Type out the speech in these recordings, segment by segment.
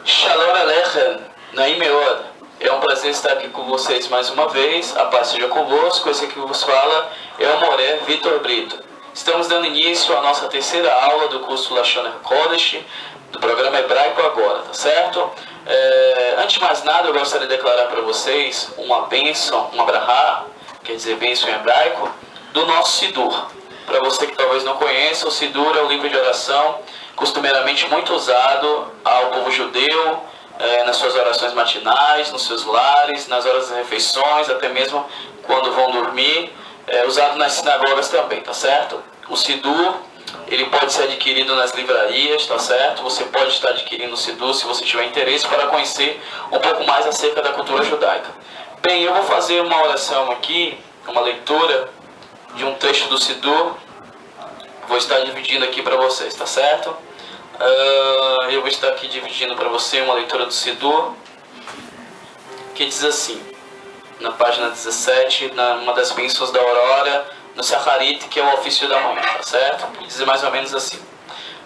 Shalom Aleichem, Naim Meod. É um prazer estar aqui com vocês mais uma vez. A paz seja convosco. Esse aqui que vos fala é o Moré Vitor Brito. Estamos dando início à nossa terceira aula do curso Lashon Kodesh, do programa Hebraico Agora, tá certo? Antes de mais nada, eu gostaria de declarar para vocês uma bênção, uma brahá, quer dizer bênção em hebraico, do nosso Sidur. Para você que talvez não conheça, o Sidur é um livro de oração costumeiramente muito usado ao povo judeu, nas suas orações matinais, nos seus lares, nas horas das refeições, até mesmo quando vão dormir, usado nas sinagogas também, tá certo? O Sidur, ele pode ser adquirido nas livrarias, tá certo? Você pode estar adquirindo o Sidur se você tiver interesse para conhecer um pouco mais acerca da cultura judaica. Bem, eu vou fazer uma oração aqui, uma leitura de um trecho do Sidur. Vou estar dividindo aqui para vocês, tá certo? Eu vou estar aqui dividindo para você uma leitura do Sidur, que diz assim, na página 17, uma das bênçãos da aurora, no Sacharit, que é o ofício da manhã, tá certo? Diz mais ou menos assim: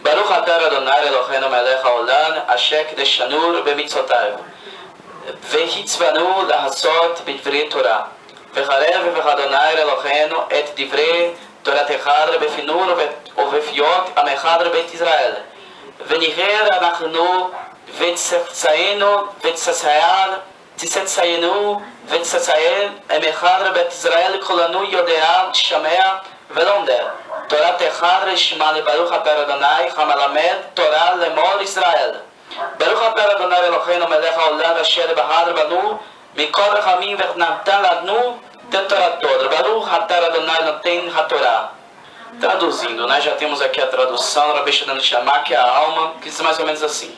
Baruch atah Adonai Eloheinu melech haolam, asher kideshanur b'mitzvotav, vehitzvanu lahasot b'divrei Torah, vecharev v'Adonai Eloheinu et divrei Torah techadre befinur uvefiot amechadre beit Israel, veniher anachnu vetzayenu vetzayar תציינו ותציין אמחר בית ישראל כולנו יודע שומע ולומד תורת אחד רשמה לברוך אתה אדוני המלמד תורה לאמור ישראל ברוך אתה אדוני אלוהינו מלך העולם אשר בחר בנו מכל רחמים ונתן לנו את תורתו ברוך אתה אדוני נותן התורה. Traduzindo, já temos aqui a tradução, Rabi Shadano Shammah, que é a alma, que diz mais ou menos assim: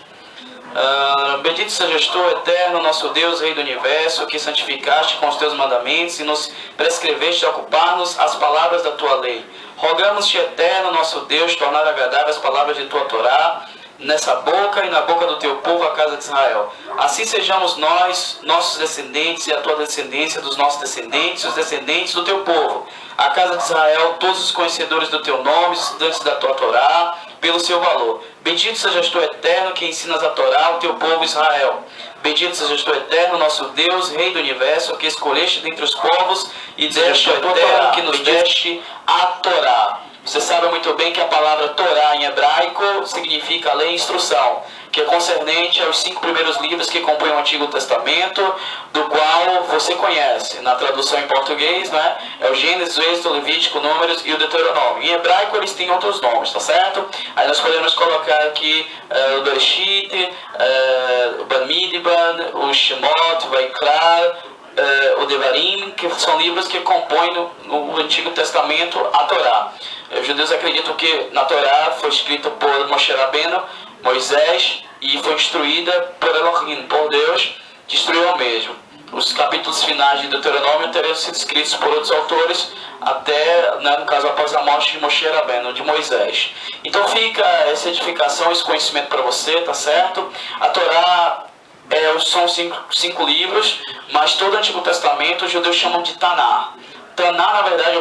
bendito sejas tu, eterno, nosso Deus, Rei do Universo, que santificaste com os teus mandamentos e nos prescreveste ocupar-nos as palavras da tua lei. Rogamos-te, eterno, nosso Deus, tornar agradáveis as palavras de tua Torá nessa boca e na boca do teu povo, a casa de Israel. Assim sejamos nós, nossos descendentes e a tua descendência dos nossos descendentes, os descendentes do teu povo, a casa de Israel, todos os conhecedores do teu nome, estudantes da tua Torá, pelo seu valor. Bendito sejas tu, eterno, que ensinas a Torá ao teu povo Israel. Bendito sejas tu, eterno, nosso Deus, Rei do Universo, que escolheste dentre os povos e deste a tua Torá, que nos deste a Torá. Você sabe muito bem que a palavra Torá em hebraico significa lei e instrução, que é concernente aos 5 primeiros livros que compõem o Antigo Testamento, do qual você conhece. Na tradução em português, né, é o Gênesis, o Êxodo, o Levítico, Números e o Deuteronômio. Em hebraico eles têm outros nomes, tá certo? Aí nós podemos colocar aqui o Bereshit, o Bamidbar, o Shemot, o Vaikra, o Devarim, que são livros que compõem no Antigo Testamento a Torá. Os judeus acreditam que na Torá foi escrita por Moshe Rabbeinu, Moisés, e foi instruída por Elohim, por Deus, que instruiu o mesmo. Os capítulos finais de Deuteronômio teriam sido escritos por outros autores, até, no caso, após a morte de Moshe Rabbeinu, de Moisés. Então fica essa edificação, esse conhecimento para você, tá certo? A Torá são 5 livros, mas todo o Antigo Testamento os judeus chamam de Taná. Taná, na verdade,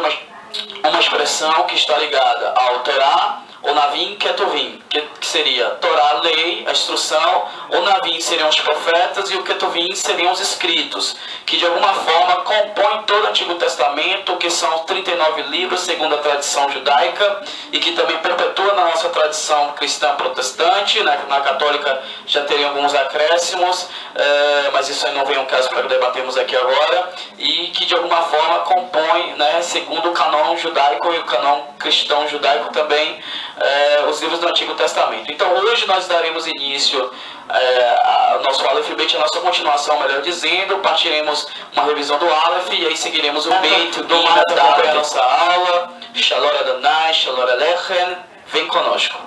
é uma expressão que está ligada ao Torá, o Navim, Ketuvim, que seria Torá, a lei, a instrução, o Navim seriam os profetas e o Ketuvim seriam os escritos, que de alguma forma compõem todo o Antigo Testamento, que são 39 livros segundo a tradição judaica e que também perpetua na nossa tradição cristã protestante, né? Na católica já teriam alguns acréscimos, mas isso aí não vem um caso para debatermos aqui agora, e que de alguma forma compõem, né, segundo o canon judaico e o canon cristão judaico também, os livros do Antigo Testamento. Então hoje nós daremos início ao nosso Aleph Bet, a nossa continuação, melhor dizendo, partiremos uma revisão do Aleph e aí seguiremos o Beit, do Madab, a nossa aula. Shalom Adonai, Shalom Aleichem, vem conosco.